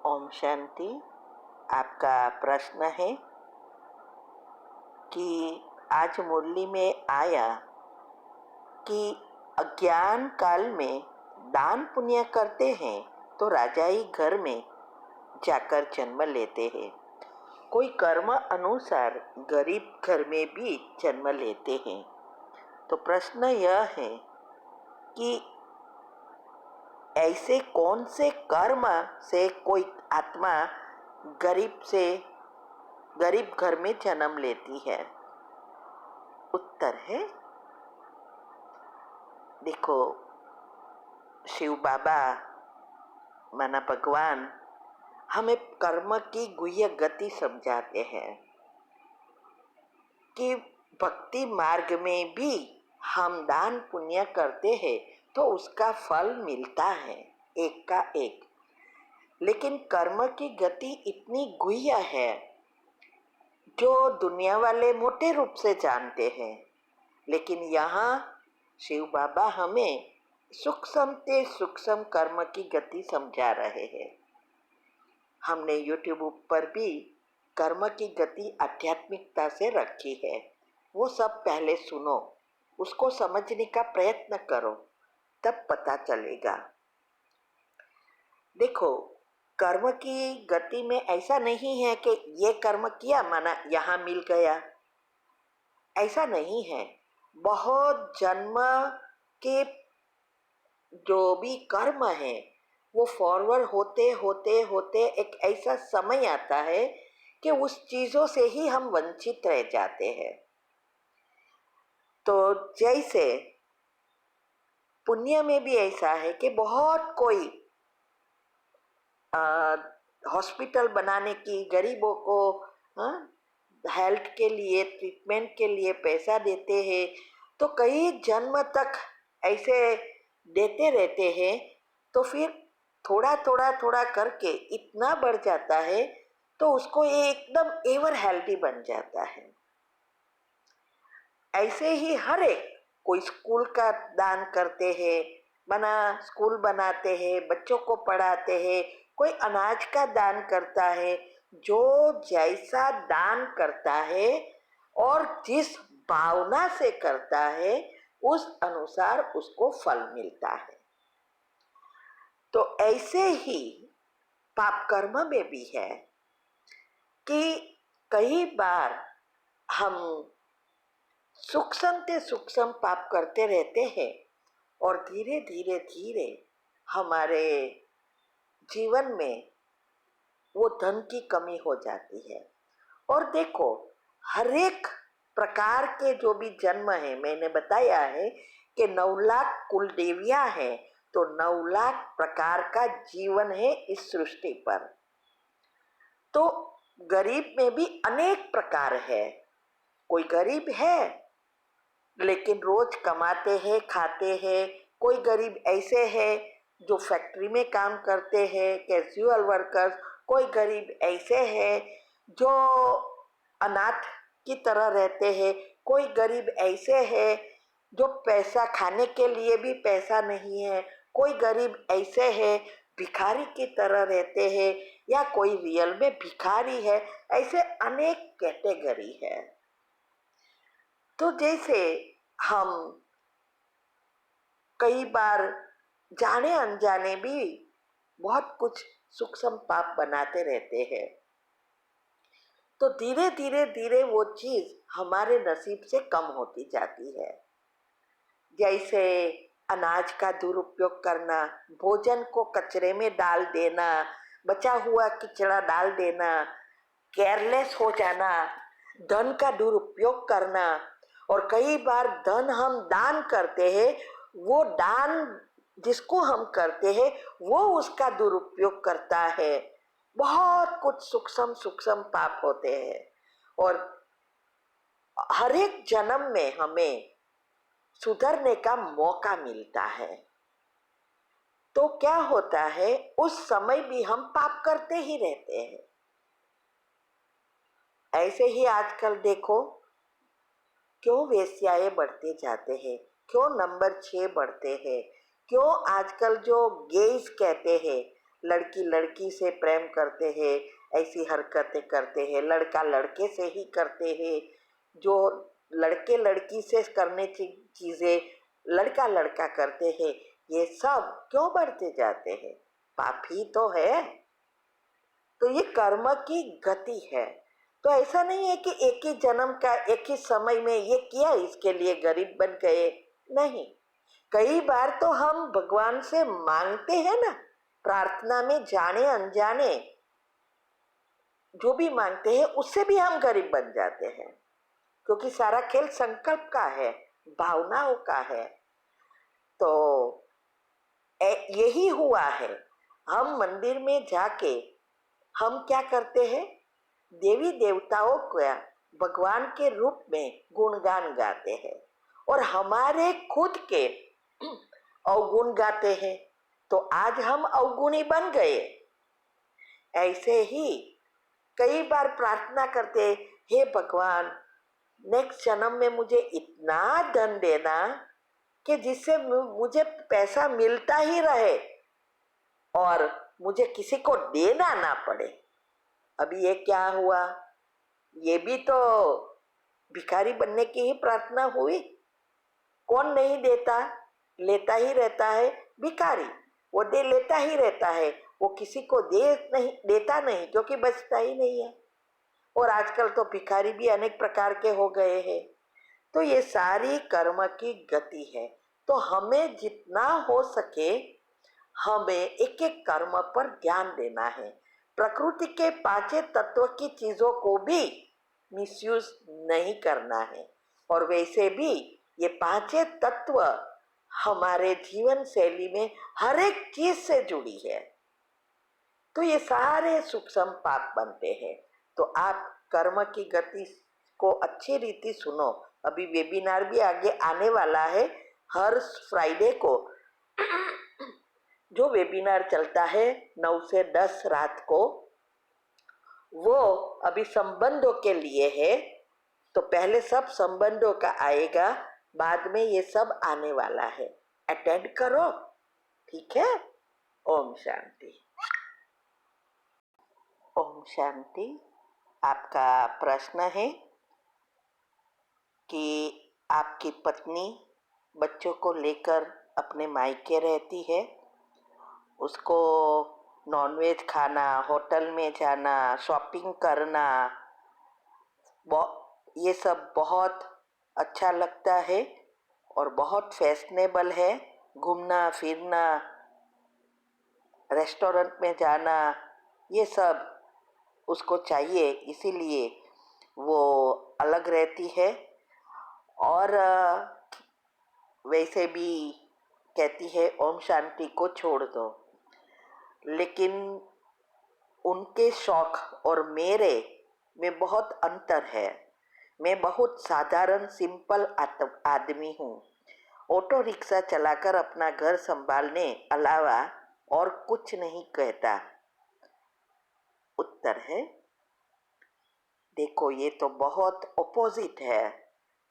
ओम शांति। आपका प्रश्न है कि आज मुरली में आया कि अज्ञान काल में दान पुण्य करते हैं तो राजाई घर में जाकर जन्म लेते हैं। कोई कर्म अनुसार गरीब घर में भी जन्म लेते हैं। तो प्रश्न यह है कि ऐसे कौन से कर्म से कोई आत्मा गरीब घर में जन्म लेती है? उत्तर है, देखो, शिव बाबा माना भगवान हमें कर्म की गुह्य गति समझाते हैं कि भक्ति मार्ग में भी हम दान पुण्य करते हैं तो उसका फल मिलता है एक का एक। लेकिन कर्म की गति इतनी गुह्य है जो दुनिया वाले मोटे रूप से जानते हैं, लेकिन यहाँ शिव बाबा हमें सूक्ष्म से सूक्ष्म कर्म की गति समझा रहे हैं। हमने YouTube पर भी कर्म की गति आध्यात्मिकता से रखी है, वो सब पहले सुनो, उसको समझने का प्रयत्न करो, तब पता चलेगा। देखो, कर्म की गति में ऐसा नहीं है कि ये कर्म किया माना यहाँ मिल गया, ऐसा नहीं है। बहुत जन्म के जो भी कर्म है वो फॉरवर्ड होते होते होते एक ऐसा समय आता है कि उस चीज़ों से ही हम वंचित रह जाते हैं। तो जैसे पुण्य में भी ऐसा है कि बहुत कोई हॉस्पिटल बनाने की, गरीबों को हेल्थ के लिए, ट्रीटमेंट के लिए पैसा देते हैं, तो कई जन्म तक ऐसे देते रहते हैं, तो फिर थोड़ा करके इतना बढ़ जाता है तो उसको ये एकदम एवर हेल्दी बन जाता है। ऐसे ही हर एक कोई स्कूल का दान करते हैं, स्कूल बनाते हैं, बच्चों को पढ़ाते हैं, कोई अनाज का दान करता है। जो जैसा दान करता है और जिस भावना से करता है उस अनुसार उसको फल मिलता है। तो ऐसे ही पाप कर्म में भी है कि कई बार हम सूक्ष्म से सूक्ष्म पाप करते रहते हैं और धीरे धीरे हमारे जीवन में वो धन की कमी हो जाती है। और देखो, हर एक प्रकार के जो भी जन्म है, मैंने बताया है कि 9 लाख कुल देवियां हैं, तो 9 लाख प्रकार का जीवन है इस सृष्टि पर। तो गरीब में भी अनेक प्रकार है। कोई गरीब है लेकिन रोज कमाते हैं, खाते हैं। कोई गरीब ऐसे है जो फैक्ट्री में काम करते हैं, कैजुअल वर्कर्स। कोई गरीब ऐसे है जो अनाथ की तरह रहते हैं। कोई गरीब ऐसे है जो पैसा खाने के लिए भी पैसा नहीं है। कोई गरीब ऐसे है भिखारी की तरह रहते हैं, या कोई रियल में भिखारी है। ऐसे अनेक कैटेगरी है। तो जैसे हम कई बार जाने अनजाने भी बहुत कुछ सूक्ष्म पाप बनाते रहते हैं, तो धीरे धीरे वो चीज हमारे नसीब से कम होती जाती है। जैसे अनाज का दुरुपयोग करना, भोजन को कचरे में डाल देना, बचा हुआ कचरा डाल देना, केयरलेस हो जाना, धन का दुरुपयोग करना। और कई बार धन हम दान करते हैं, वो दान जिसको हम करते हैं वो उसका दुरुपयोग करता है। बहुत कुछ सूक्ष्म पाप होते हैं और हर एक जन्म में हमें सुधरने का मौका मिलता है। तो क्या होता है, उस समय भी हम पाप करते ही रहते हैं। ऐसे ही आजकल देखो क्यों वेश्याएं बढ़ते जाते हैं, क्यों नंबर 6 बढ़ते हैं, क्यों आजकल जो गेज कहते हैं लड़की लड़की से प्रेम करते हैं, ऐसी हरकतें करते हैं, लड़का लड़के से ही करते हैं, जो लड़के लड़की से करने की चीज़ें लड़का लड़का करते हैं, ये सब क्यों बढ़ते जाते हैं? पाप ही तो है। तो ये कर्म की गति है। तो ऐसा नहीं है कि एक ही जन्म का एक ही समय में ये किया इसके लिए गरीब बन गए, नहीं। कई बार तो हम भगवान से मांगते हैं ना, प्रार्थना में जाने अनजाने जो भी मांगते हैं उससे भी हम गरीब बन जाते हैं, क्योंकि सारा खेल संकल्प का है, भावनाओं का है। तो यही हुआ है। हम मंदिर में जाके हम क्या करते हैं? देवी देवताओं का भगवान के रूप में गुणगान गाते हैं और हमारे खुद के अवगुण गाते हैं। तो आज हम अवगुणी बन गए। ऐसे ही कई बार प्रार्थना करते, हे भगवान, नेक्स्ट जन्म में मुझे इतना धन देना कि जिससे मुझे पैसा मिलता ही रहे और मुझे किसी को देना ना पड़े। अभी ये क्या हुआ? ये भी तो भिखारी बनने की ही प्रार्थना हुई। कौन नहीं देता? लेता ही रहता है भिखारी, वो दे लेता ही रहता है, वो किसी को देता नहीं क्योंकि बचता ही नहीं है। और आजकल तो भिखारी भी अनेक प्रकार के हो गए हैं। तो ये सारी कर्म की गति है। तो हमें जितना हो सके हमें एक एक कर्म पर ध्यान देना है। प्रकृति के पांचों तत्व की चीजों को भी मिसयूज नहीं करना है। और वैसे भी ये पांचों तत्व हमारे जीवन शैली में हर एक चीज से जुड़ी है। तो ये सारे सूक्ष्म पाप बनते हैं। तो आप कर्म की गति को अच्छी रीति सुनो। अभी वेबिनार भी आगे आने वाला है। हर फ्राइडे को जो वेबिनार चलता है 9 से 10 रात को, वो अभी संबंधों के लिए है। तो पहले सब संबंधों का आएगा, बाद में ये सब आने वाला है। अटेंड करो, ठीक है? ओम शांति। ओम शांति। आपका प्रश्न है कि आपकी पत्नी बच्चों को लेकर अपने मायके रहती है, उसको नॉनवेज खाना, होटल में जाना, शॉपिंग करना, ये सब बहुत अच्छा लगता है और बहुत फैशनेबल है। घूमना फिरना, रेस्टोरेंट में जाना, ये सब उसको चाहिए, इसीलिए वो अलग रहती है। और वैसे भी कहती है ओम शांति को छोड़ दो। लेकिन उनके शौक और मेरे में बहुत अंतर है। मैं बहुत साधारण सिंपल आदमी हूँ। ऑटो रिक्शा चलाकर अपना घर संभालने अलावा और कुछ नहीं कहता। उत्तर है, देखो ये तो बहुत अपोजिट है।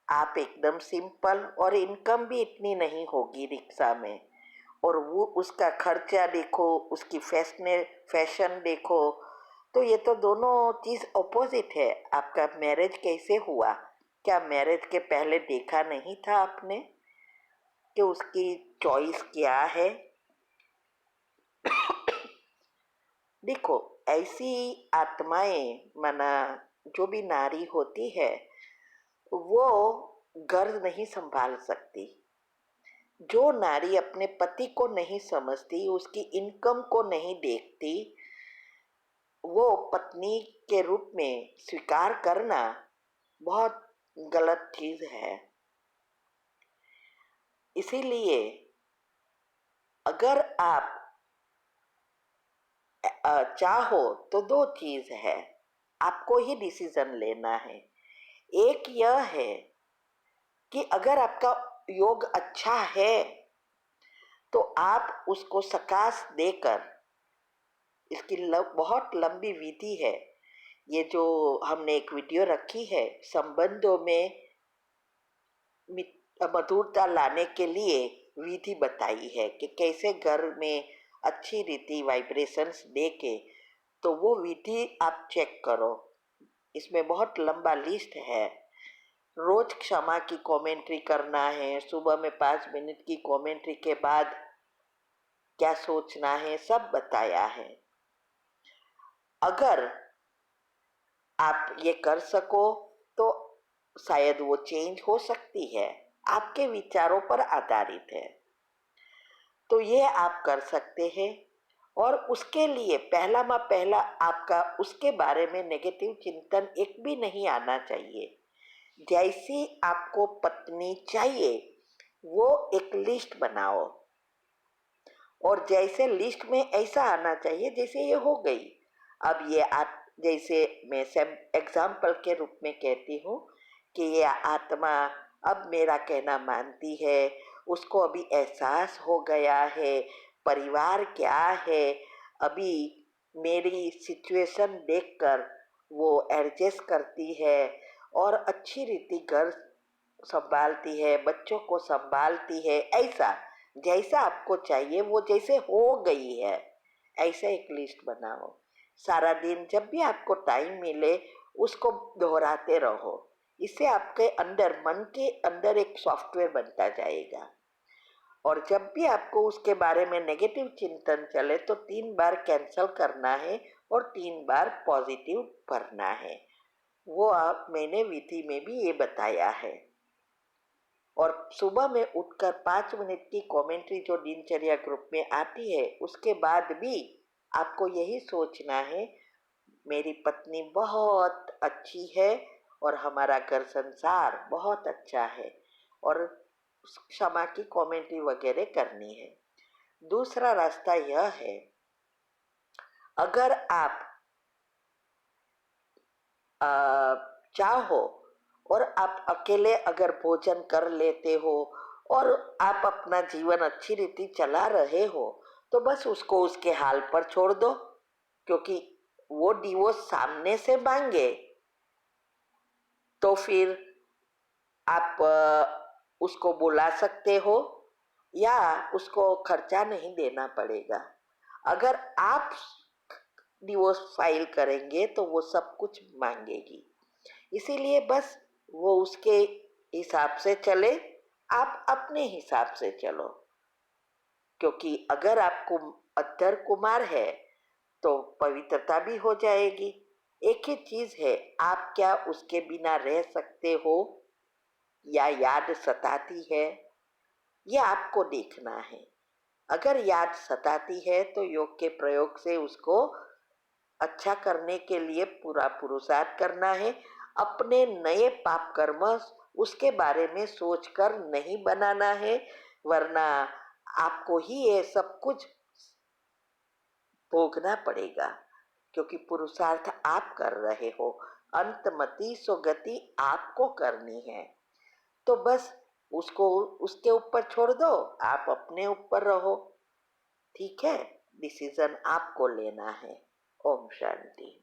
आप एकदम सिंपल और इनकम भी इतनी नहीं होगी रिक्शा में, और वो उसका खर्चा देखो, उसकी फैशन देखो। तो ये तो दोनों चीज़ अपोजिट है। आपका मैरिज कैसे हुआ? क्या मैरिज के पहले देखा नहीं था आपने कि उसकी चॉइस क्या है? देखो, ऐसी आत्माएं माना जो भी नारी होती है वो घर नहीं संभाल सकती। जो नारी अपने पति को नहीं समझती, उसकी इनकम को नहीं देखती, वो पत्नी के रूप में स्वीकार करना बहुत गलत चीज है। इसीलिए अगर आप चाहो तो दो चीज है, आपको ही डिसीजन लेना है। एक यह है कि अगर आपका योग अच्छा है तो आप उसको सकाश देकर, इसकी बहुत लंबी विधि है। ये जो हमने एक वीडियो रखी है संबंधों में मधुरता लाने के लिए, विधि बताई है कि कैसे घर में अच्छी रीति वाइब्रेशंस दे के, तो वो विधि आप चेक करो। इसमें बहुत लंबा लिस्ट है। रोज क्षमा की कमेंट्री करना है, सुबह में 5 मिनट की कमेंट्री के बाद क्या सोचना है, सब बताया है। अगर आप ये कर सको तो शायद वो चेंज हो सकती है, आपके विचारों पर आधारित है। तो ये आप कर सकते हैं। और उसके लिए पहला आपका उसके बारे में नेगेटिव चिंतन एक भी नहीं आना चाहिए। जैसी आपको पत्नी चाहिए वो एक लिस्ट बनाओ, और जैसे लिस्ट में ऐसा आना चाहिए जैसे ये हो गई। अब ये जैसे मैं एग्जाम्पल के रूप में कहती हूँ कि ये आत्मा अब मेरा कहना मानती है, उसको अभी एहसास हो गया है परिवार क्या है, अभी मेरी सिचुएशन देखकर वो एडजस्ट करती है और अच्छी रीति घर संभालती है, बच्चों को संभालती है। ऐसा जैसा आपको चाहिए वो जैसे हो गई है, ऐसा एक लिस्ट बनाओ। सारा दिन जब भी आपको टाइम मिले उसको दोहराते रहो। इससे आपके अंदर, मन के अंदर एक सॉफ्टवेयर बनता जाएगा। और जब भी आपको उसके बारे में नेगेटिव चिंतन चले तो 3 बार कैंसल करना है और 3 बार पॉजिटिव भरना है। वो मैंने विधि में भी ये बताया है। और सुबह में उठकर 5 मिनट की कमेंट्री जो दिनचर्या ग्रुप में आती है, उसके बाद भी आपको यही सोचना है मेरी पत्नी बहुत अच्छी है और हमारा घर संसार बहुत अच्छा है, और क्षमा की कमेंट्री वगैरह करनी है। दूसरा रास्ता यह है, अगर आप चाहो और आप अकेले अगर भोजन कर लेते हो और आप अपना जीवन अच्छी रीति चला रहे हो, तो बस उसको उसके हाल पर छोड़ दो। क्योंकि वो डिवोर्स सामने से मांगे तो फिर आप उसको बुला सकते हो या उसको खर्चा नहीं देना पड़ेगा। अगर आप डिवोर्स फाइल करेंगे तो वो सब कुछ मांगेगी। इसीलिए बस वो उसके हिसाब से चले, आप अपने हिसाब से चलो। क्योंकि अगर आपको अद्धर कुमार है तो पवित्रता भी हो जाएगी। एक ही चीज है, आप क्या उसके बिना रह सकते हो या याद सताती है, ये आपको देखना है। अगर याद सताती है तो योग के प्रयोग से उसको अच्छा करने के लिए पूरा पुरुषार्थ करना है। अपने नए पाप कर्म उसके बारे में सोचकर नहीं बनाना है, वरना आपको ही ये सब कुछ भोगना पड़ेगा। क्योंकि पुरुषार्थ आप कर रहे हो, अंतमति सुगति आपको करनी है। तो बस उसको उसके ऊपर छोड़ दो, आप अपने ऊपर रहो। ठीक है, डिसीजन आपको लेना है। ओम शांति।